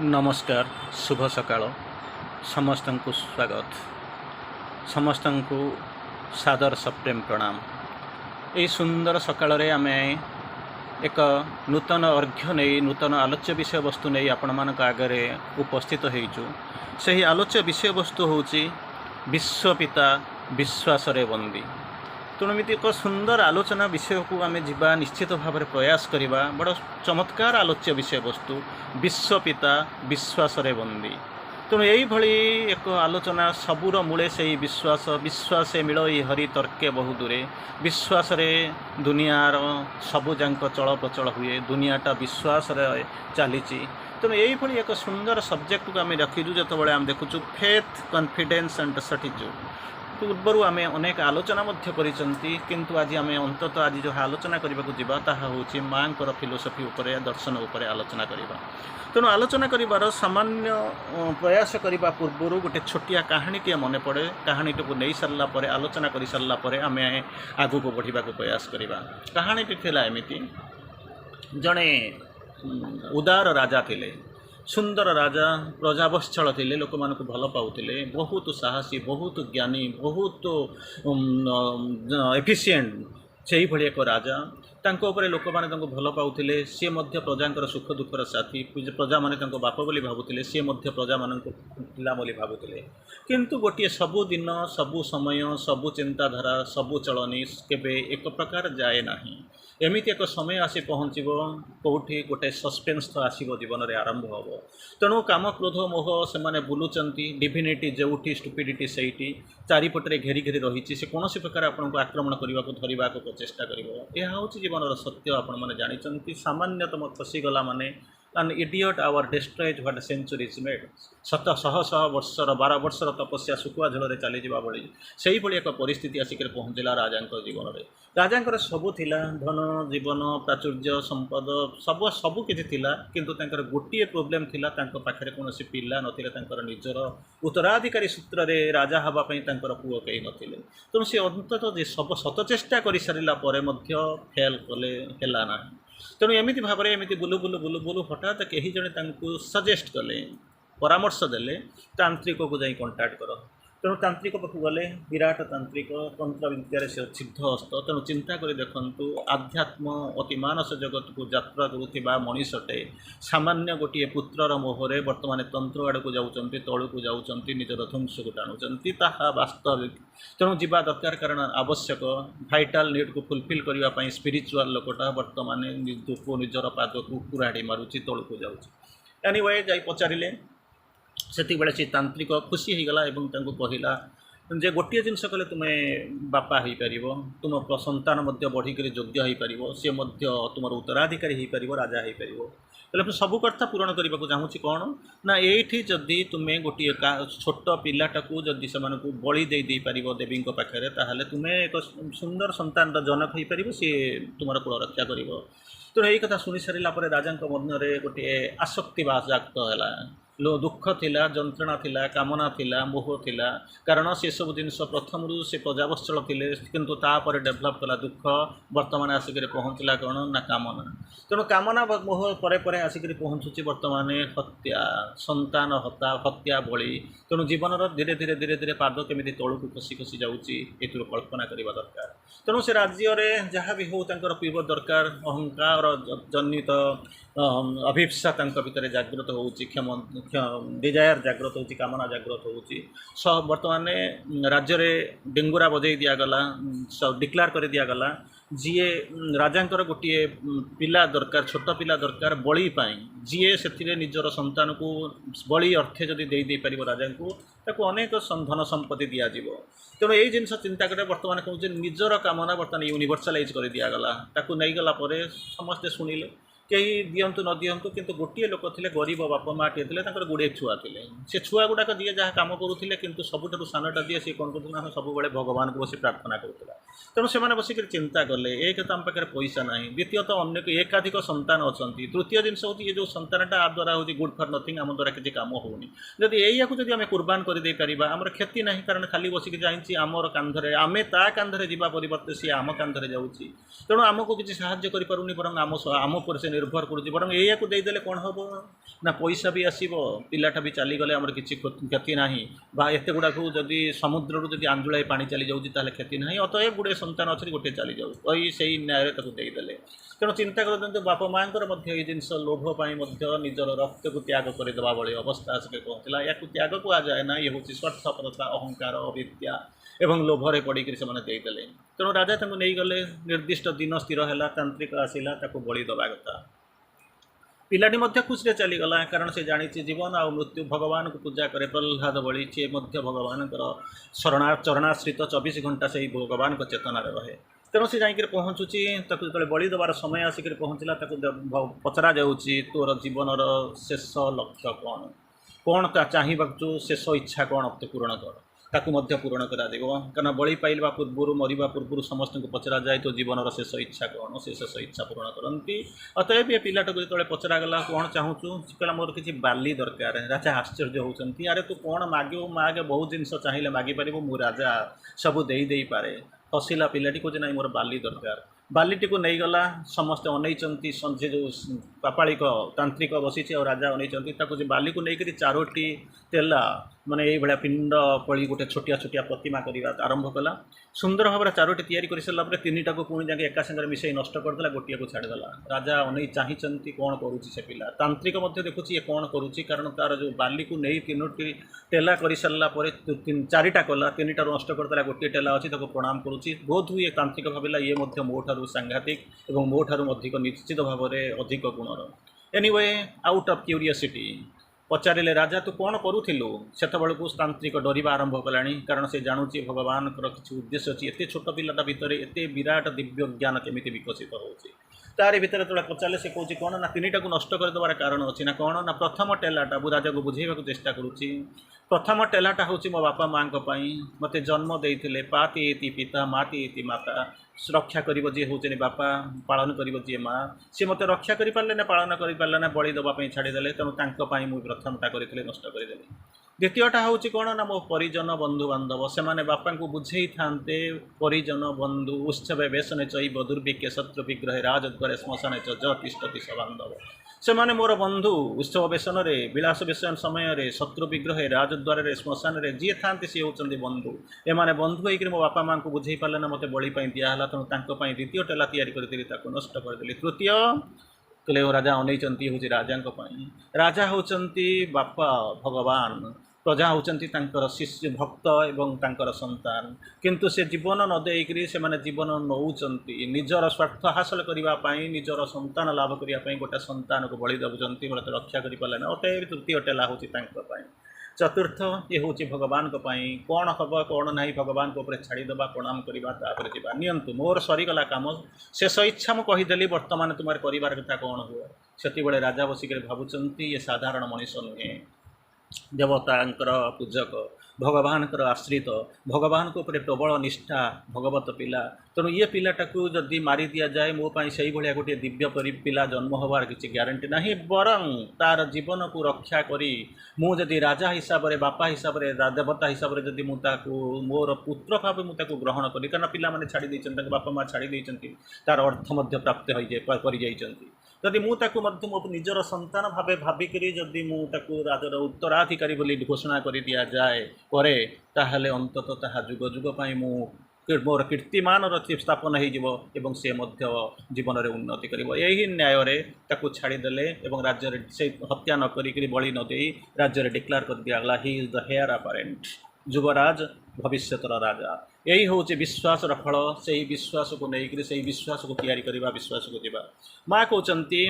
नमस्कार शुभ सकाळ समस्त को स्वागत समस्त को सादर सप्रेम प्रणाम। यही सुंदर सकाळ आम एक नूतन अर्घ्य नहीं नूतन आलोच्य विषय वस्तु नहीं आपण मान आगे उपस्थित होइचु। सही आलोच्य विषय वस्तु हूँ विश्वपिता विश्वास रे बंदी। तेणुमिति एक सुंदर आलोचना विषय को आम जा निश्चित भाव में प्रयास करवा। बड़ चमत्कार आलोच्य विषय वस्तु विश्वपिता विश्वास रे बंदी। तेणु यही एक आलोचना सबूर मूले से विश्वास विश्वास मिल हरि तर्के बहु दूरे विश्वास रे दुनियार सबुजाक चल प्रचल हुए दुनियाटा विश्वास रे चली। तेणु यही एक सुंदर सब्जेक्ट को आम रखीजु जो आम देखुचु फेथ कॉन्फिडेंस एंड सर्टिट्यूड। पूर्वर आम अनेक आलोचना किंतु आज आम अंततः आज जो आलोचना करने को जीवा ताहा होची माँ फिलोसफी उपरे दर्शन उपरे आलोचना करवा। तेणु आलोचना कर सामान्य प्रयास करने पूर्वर गोटे छोटिया कहानीटे मन पड़े। कहानीटी को नहीं सारा पर आलोचना कर सारापर आम आगू को बढ़ा प्रयास करवा। कहानीटी थिला एमिति जड़े उदार राजा थिले सुंदर राजा प्रजावत्सल थे लोक मान भल पाते बहुत साहसी बहुत ज्ञानी बहुत एफिशिएंट से ही एक राजा तांको लोक मैंने भल पाते सी प्रजा सुख दुखर साथी प्रजा मैंने बाप बोली भावुले सी प्रजा मान पिला बोली भावुले। किंतु गोटे सबु दिन सबु समय सबु चिंताधारा सबु चलनी केबे एक प्रकार जाए ना। एमिति एक समय आसी पहुँच कौटी गोटे सस्पेन्स तो आसो जीवन में आरंभ हम। तेणु काम क्रोध मोह से मैंने बुलूंट डिविनिटी जोटी स्टुपिडिटी से चारिपटे घेरी घेरी रही से कौन प्रकार आपन को आक्रमण करने को धरवा को प्रचेषा कर जीवन सत्य आपण मैंने जानते। सामान्यतम फसीगला माने an idiot our destroys what centuries made। शत शह शह वर्षर 12 वर्षर तपस्या सुकुआ झल चली जावा बड़ी से ही एक परिस्थिति आसिक पहुँचला राजा जीवन में। राजा सबू थिला धन जीवन प्राचुर्य संपद सब सबू किसी थिला किंतु तांकर गोटे प्रोब्लेम थिला तांकर पाखरे कौन पिला नथिले तांकर निजर उत्तराधिकारी सूत्र रे राजा हवा पई तांकर पुओ कई नथिले। तेणु से अंततः सब शत चेष्टा कर सारा पर फेल कले हेला ना। तेणु एमती भाव में एमती बुलू बुलू बुलू बुलू हठात कहीं जड़े सजेस्ट कले परामर्श देले तांत्रिक को जाई कंटाक्ट कर। तेणु तांत्रिक पाख गले विराट तांत्रिक तंत्र विद्यार से सिद्ध हस्त। तेणु चिंता कर देखु आध्यात्म अति मानस जगत को यात्रा करुवा मनीषटे सामान्य गोटे पुत्रर मोहरे बर्तमान तंत्र आड़ को जाऊँच तलू को जाऊँच निजर ध्वंस को टाणुंट ताहा वास्तविक। तेणु जीवा दरकार कारण आवश्यक भाइटाल नीड को फुलफिल करने स्पिरिचुआल लोकटा बर्तमान निजर पाद को कुराड़ी मारुची तलू को जाऊँच। एनीवे जाई पचारे से सी तांत्रिक खुशी होगला और कहला जे गोटे जिनस कले तुम्हें बापा हो पार तुम संतान बढ़िक योग्य हो पार सी तुम उत्तराधिकारी हो पार राजा हो पार सबू कथा पूरण करने को चाहूँगी कौन ना ये जदि तुम्हें गोटे छोट पिलाटा को जदि से बलि दे पार देवी पाखे ताहले तुम्हें एक सुंदर संतान जनक हो पार सी तुम कुल रक्षा कर। तेणु यही कथा शुणी सारा राजा मन में गोटे आसक्ति जागृत है दुख थिला जंत्रणा थिला कामना थिला मोह थिला कारण से सब जिनस प्रथम से प्रजावत्सल थे किंतु तापर डेभलप कला दुख वर्तमान आसिक पहुँचला कौन ना कामना। तेणु कामना मोह पर आसिक पहुँचुची वर्तमान हत्या संतान हत्या बलि। तेणु जीवन धीरे धीरे धीरे धीरे पाद केमी तलू को खसी खसी जाऊँगी ये कल्पना करने दरकार। तेणु से राज्य में जहाँ भी हो पीव दरकार अहंकार जनित अभिप्सा भितर जागृत हो क्षम डिजायर जागृत हो कामना जागृत हो बर्तमान राज्य में डेंगुरा बजई दिगला डिक्लेयर कर दिगला जीए राजांकर गोटे पिला दरकार छोट पिला दरकार बलि जीए से निजर संतान को बलि अर्थे जदि दे पार राजा को ताको अनेक धन संपत्ति दिज्व। तेणु यही जिन चिंता करें बर्तमान कौन निजर कामना बर्तमान यूनिवर्सालाइज कर दिगला ताको नहीं गला समस्ते शुणिले कहीं दिंतु न दिंतु किंतु गोटे लोक थे गरीब बापा माँ टे थे गुड़े छुआ थे से छुआ गुड़ाक दिए जहाँ कम करुले किंतु सबुठ सानटा दिए सी कौन करना सब भगवान को बस प्रार्थना करुला। तेणु से बसिक चिंता कले एक तो आम पाखे पैसा ना द्वितीयत अनेक एकाधिक संतान अच्छा तृतीय जिनस हूँ ये जो संतानटा आ द्वारा हूँ गुड फॉर नथिंग आम द्वारा किसी कम होनी जदि या जब आम कुर्बान कर आमर क्षति ना कारण खाली बसिक जाइए आमर कांधरे आमे ता कांधरे जावा परिवर्ते सी आम कांधरे जाऊँगी। तेणु आमको किसी साहाय्य करें बरং आम पर से निर्भर करुच्ची बर या देदेले कौन हम ना पैसा भी आसो पिलाटा भी चलीगले आम किसी क्षति ना एत गुड़ाक जदि समुद्र जब आंजुलाए पा चली जाऊँगी क्षति ना अतएव गुड़े संतान अच्छे गोटे चली जाऊ कही से न्याय देदेले तेणु चिंता करते बाप माँ जिनस लोभपाई निजर रक्त को त्याग करदेवा भाई अवस्था से कहला या त्याग को आ जाए ना ये हूँ स्वार्थपरता अहंकार अविद्या एवं लोभरे पड़क से तेणु राजा नहीं गले निर्दिष्ट दिन स्थिर है तांत्रिक आसला बलि दबा कथा पिलाटी खुशी चलीगला कारण से जानी जीवन आ मृत्यु भगवान को पूजा करे प्रह्लाद बड़ी सी भगवान चरणाश्रित 24 घंटा से ही भगवान को चेतना रहे तेणु से जाकर पहुँचुची जो बलि देवार समय आसिक पहुँचला पचरा जाऊँगी तोर जीवन शेष लक्ष्य कौन कौन चाहू शेष इच्छा कौन पूरण कर ताकू पूरण करा बलि पाइबा पूर्व मरवा पूर्व समस्त को पचरा जाए तो जीवन शेष इच्छा कौन से शेष इच्छा पूरण करती अतएव ये पिलाटा को जो पचरा गला कौन चाहूँ कहला मोर किसी बाली दरकार राजा आश्चर्य होती अरे तू कौन मागे मागे बहुत जिनस चाहिए मागिपर मु राजा सबू दे पारे हसिला पिलाटी कहे ना मोर बाली दरकार बालीटी को नहीं गला समस्ते अनैचंती संजे जो पापालिक तांत्रिक बसी और राजा अनैचंती बाली को लेकर 4टी तेला माने यही भाया पिंड पड़ी गोटे छोटिया छोटिया प्रतिमा करवा आरंभ कला सुंदर भाव 4टी तैयारी कर सारा 3टा को पुणी जाके एका संगे मिसई नष्ट करदेला गोटे को छाड़देला राजा अनै चाहती कौन करुच्ची से पिला तांत्रिक देखुची ये कौन करुच्ची कारण तार जो बाली को नहीं 3टी टेला कर सारा 4टा कला 3टार नष्ट करदेला गोटे टेला अच्छी प्रणाम करुच्ची बोध हुए तांत्रिक भाविला ये मो सांघातिक और मो अधिक निश्चित भाव में अधिक गुणर एनीवे आउट ऑफ क्यूरियोसिटी पचारे राजा तू कौन करूलु से तांत्रिक डरवा आरंभ कला कारण से जानुची भगवान किसी उद्देश्य अच्छी एत छोट पिलाटा भितर एत विराट दिव्य ज्ञान केमी विकसित होची तारी भितर जो पचारे से कौन कौन ना 3टा को नष्ट करदेवार कारण अच्छी ना कौन ना प्रथम टेलाटा राजा को बुझेवा चेष्टा करुच्ची प्रथम टेलाटा हूँ मो बापा माँ मत जन्म देते पाति इति पिता माति इति माता रक्षा कर हूँ बापा पालन कर माँ सी मत रक्षा कर पारे ना पालन कर पारे ना बलि दवाई छाड़ीदे तेणु मुझे प्रथमटा करी नष्ट करदे द्वितीयटा हूँ कौन ना मो परिजन बंधु बांधव से मैंने बापा को बुझे था परिजन बंधु उत्सव वेशने चैव दुर्भिक्ष शत्रु विग्रह राजद्वारे श्मशाने तिष्ठति स बांधव से मैंने मोर बंधु उत्सव वेशन विलास वेशन समय शत्रु विग्रह राजद्वारे श्मशान जी था सी होती बंधु एमाने बंधु होकर मो बापा माँ को बुझे पारे ना मत बलि दिहला तेणु द्वितीय टेला या नष्ट करदेली तृतीय कले राजा अनैचंती हूँ राजा राजा होचंती बापा भगवान प्रजा होचंती शिष्य भक्त एवं तांकर संतान किंतु से जीवन न देकरी से माने जीवन नौचंती निजर स्वार्थ हासिल करने निजर संतान लाभ करने गोटे संतान को बलि दबुचंती बोले रक्षा कर पारे ना अतएव तृतीय टेला हूँ चतुर्थ ये हूँ भगवान कौन हम कौन ना भगवान को छाड़ीदे प्रणाम करवा नियंतु मोर सरीगला कम शेष इच्छा मुझे कहीदेली बर्तमान तुम्हारे करार कथा कौन हुए से राजा बसिक भावुंट ये साधारण मनीष नुहे देवतांकर पूजक भगवान आश्रित भगवान को प्रबल निष्ठा भगवत पिला तेणु ये पिलाटा को जदि मारी दि जाए मोपाई से भाया गोटे दिव्य पिला जन्म होवार किसी ग्यारंटी ना बरं तार जीवन को रक्षा करी मुझे राजा हिसाब से बापा हिसाब से देवता हिसाब से जदि मोर पुत्र भाव मुझे ग्रहण करी कारण पिला माने छाड़ी देइछन बापा माँ छाड़ी देइछन तार अर्थ मध्य प्राप्त हो जदि मुझे मो निजर संतान भाव भाविक जदि मुझे राजर उत्तराधिकारी बोली घोषणा कर दि जाए करे ताहले अंततः ताहा जुग जुग पाई मोर कीर्तिमान स्थापन हो से जीवन में उन्नति कर यही न्याय छाड़ीदे राज्य से हत्या न करी बलि न दे राज्य डिक्लेयर कर दिगला he is the heir apparent युवराज भविष्यतर राजा यही हूँ विश्वास फल से ही विश्वास को लेकर से विश्वास को तैयारी करवा विश्वास को जीवा माँ कहते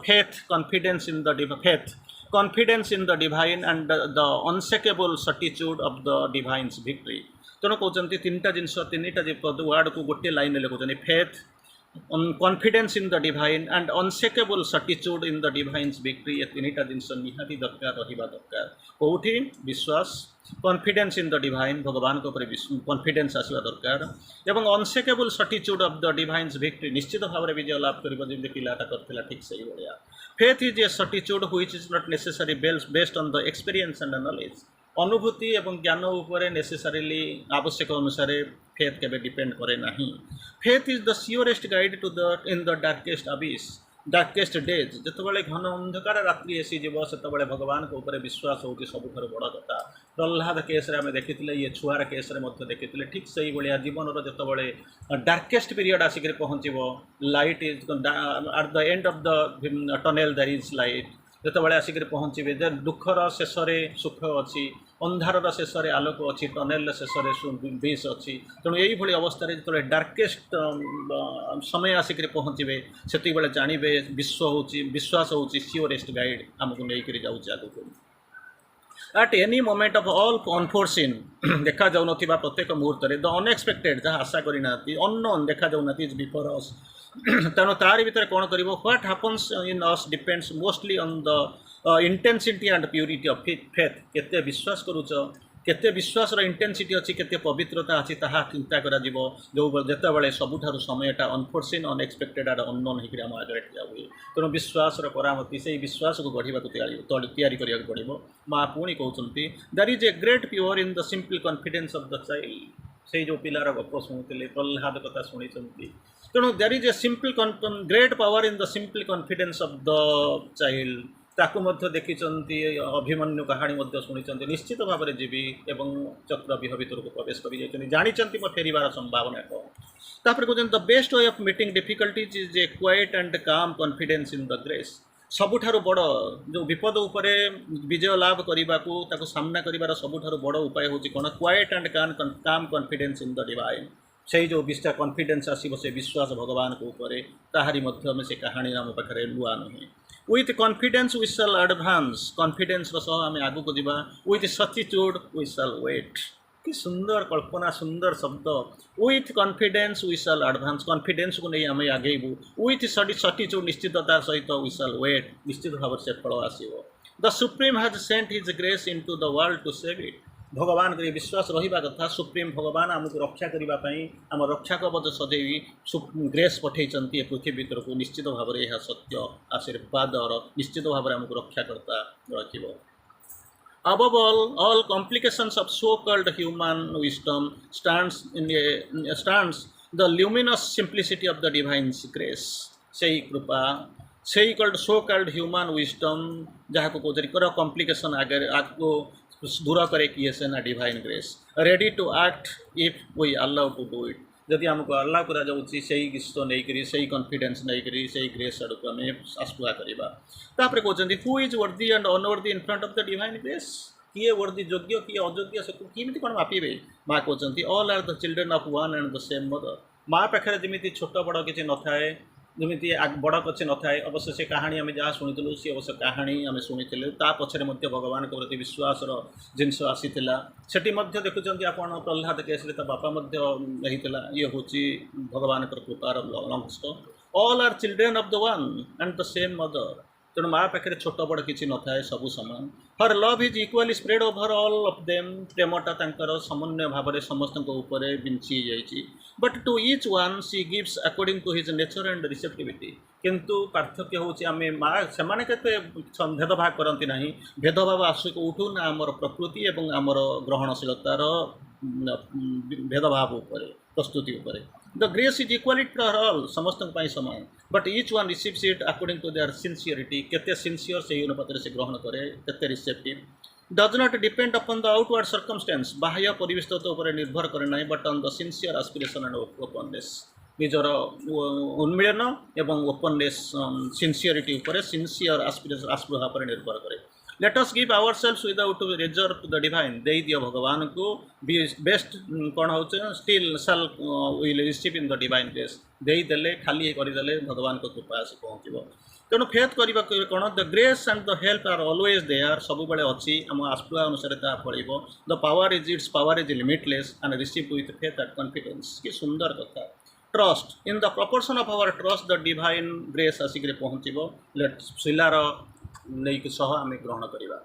faith confidence in the faith confidence in the divine and the unshakable certitude of the divine's victory तेणु कहते 3टा जिनस 3टा वार्ड को गोटे लाइन कहते faith confidence in the divine and unshakable certitude in the divine's victory ये 3टा जिनस निहाती दरकार रहा दरकार कौटी विश्वास कॉन्फिडेंस इन द डिवाइन भगवान को कॉन्फिडेंस आसवा दरकार एवं unshakable certitude of the divine's victory निश्चित भाव में विजय लाभ कर पिलाटा करथिला ठीक से भाया faith is a certitude which is not necessary based on the experience and knowledge अनुभूति एवं ज्ञान उपर नेसेसरीली आवश्यक अनुसार फेथ के डिपेंड करे नहीं faith is the surest guide to the in the darkest abyss darkest days जितेबाला घन अंधकार रात्रि आसीଯିव से भगवान को ऊपर विश्वास होगी सबुठ बड़ कथा। प्रह्लाद केस्रे आम देखी ये छुआर केस्रे देखी ठीक से भाया जीवन जितेबाला डार्केस्ट पीरियड आसिक पहुँचब light is at the end of the tunnel there is light जितेबाला आसिक पहुँचे जे दुखर शेष सुख अच्छी अंधार शेष आलोक अच्छी टनेल शेष विष अच्छी तेणु यही अवस्था जो डार्केस्ट समय आसिक पहुँचे से जानवे विश्व हो विश्वास हो सियोरेस्ट गाइड आमको लेकर जाऊँच आगे at any moment of all unforeseen देखा जाऊन प्रत्येक मुहूर्त द अनएक्सपेक्टेड जहाँ आशा करना अननोन देखा जाऊना इज बिफोर अस तेणु तार भीतर कौन कर what happens in us depends mostly on the intensity and purity of faith केते विश्वास करूच केते विश्वासर इंटेंसिटी अच्छी केते पवित्रता अच्छी ताहा चिंता करा जीवो जो जितेबाला सबुठारु समयटा अनफोर्सिन अनएक्सपेक्टेड एंड अननोन होकर आम आगे ठिया हुए तेणु विश्वासर करामती से विश्वास को गढ़ा तैयारी करा पड़ो। माँ पुणी कहते there is a great pure in the simple confidence of the child से जो पिलार गप शुणुते प्रह्लाद कथा शुणी तेणु there is a simple great power in the simple confidence of the child ताकू मध्य देखी अभिमन्यु कहानी शुणी निश्चित भाव में जीवी एवं चक्रव्यूह भर को प्रवेश कर जानी मो फेरबार संभावना तापर कहते the best way of meeting difficulties is a quiet and काम कॉन्फिडेंस इन द ग्रेस सबुठारु बड़ जो विपद उपरे विजय लाभ करने को सामना कर सबुठारु बड़ उपाय हूँ कौन क्वाइट एंड काम कॉन्फिडेंस इन द डिवाइन से जो कॉन्फिडेंस आसो से विश्वास भगवान को ऊपर ताहारी मध्य से कहानी आम पाखे नुआ नुहे with confidence we shall advance confidence सह आम आगू को जावा with certitude we shall wait कि सुंदर कल्पना सुंदर शब्द with confidence we shall advance confidence को नहीं आम आगेबू विथ सटिट्यूड निश्चितता सहित वी शैल वेट निश्चित भाव से फल आसो the supreme has sent his grace into the world to save it भगवान को विश्वास रहा कथा सुप्रीम भगवान आमको रक्षा करने आम रक्षा कवच सजैवी ग्रेस पठे पृथ्वी भीतर को निश्चित भाव में यह सत्य आशीर्वाद निश्चित भाव में आमको रक्षा करता रखिब। Above all complications of so-called human wisdom stands the luminous simplicity of the divine grace से कृपा से so-called human wisdom जहाँ को कह कॉम्प्लिकेशन आगे आपको दूर करे किए से ना divine grace ready to act if we allow to do it जदि आमको अलाउ करा जाउछि सही विश्व नहीं करी सही कॉन्फिडेंस नहीं करी सही ग्रेस आड़ को आम आस्पुआ करवा तापर कहते हु इज वर्दी and unworthy in front of the divine grace किए वर्दी योग्य किए अयोग्य से किमी कौन मापिबे माँ कहते all are the children of one and the same mother माँ पाखे जमी छोट बड़ किसी न थाए जमी बड़ अच्छे न थाए अवश्य से कहानी आम जहाँ शुणुलु सी अवश्य कहानी आम शुणी पछरे भगवान के प्रति विश्वास जिनस आसीला से देखुं आप प्रह्लाद केस्रे बापा ये हूँ भगवान कृपार अंश all are children of the one and the same mother तेणु माँ पाखे छोट बड़ किसी न थाए सबू सामान her love is equally spread over all of them प्रेमटा समन्वय भाव में समस्त बिंची जाइए but to each one she gives according to his nature and receptivity किंतु पार्थक्य हूँ आम माँ से भेदभाव करती ना भेदभाव आसु कौटू ना आमर प्रकृति एवं आमर ग्रहणशीलतार भेदभाव प्रस्तुति उपर the grace is equally for all समस्त समान but each one receives it according to their sincerity केते सिंसियर से अनुपात से ग्रहण करे केते receptive does not depend upon the outward circumstance बाह्य परिवेश उपर निर्भर करे ना but on the sincere aspiration and openness निजर उन्मीलन एवं ओपननेस सिंसियरिटी उपर सिंसियर एस्पिरेशन आस्पृहा पर निर्भर करे let us give ourselves without reserve to the divine दे दियो भगवान को बेस्ट कौन हो still shall will receive in the divine grace देदेले खाली करदे भगवान को कृपा से पहुँचो तेणु फेथ करवा कौन the grace and the help are always there सब बेले अच्छी आम आस्पुआ अनुसार फल the power is its power is limitless and receive with faith and confidence कि सुंदर कथा trust in the proportion of our trust the divine grace आसिक पहुँचो लेट शिलार नहीं सह आम ग्रहण करवा।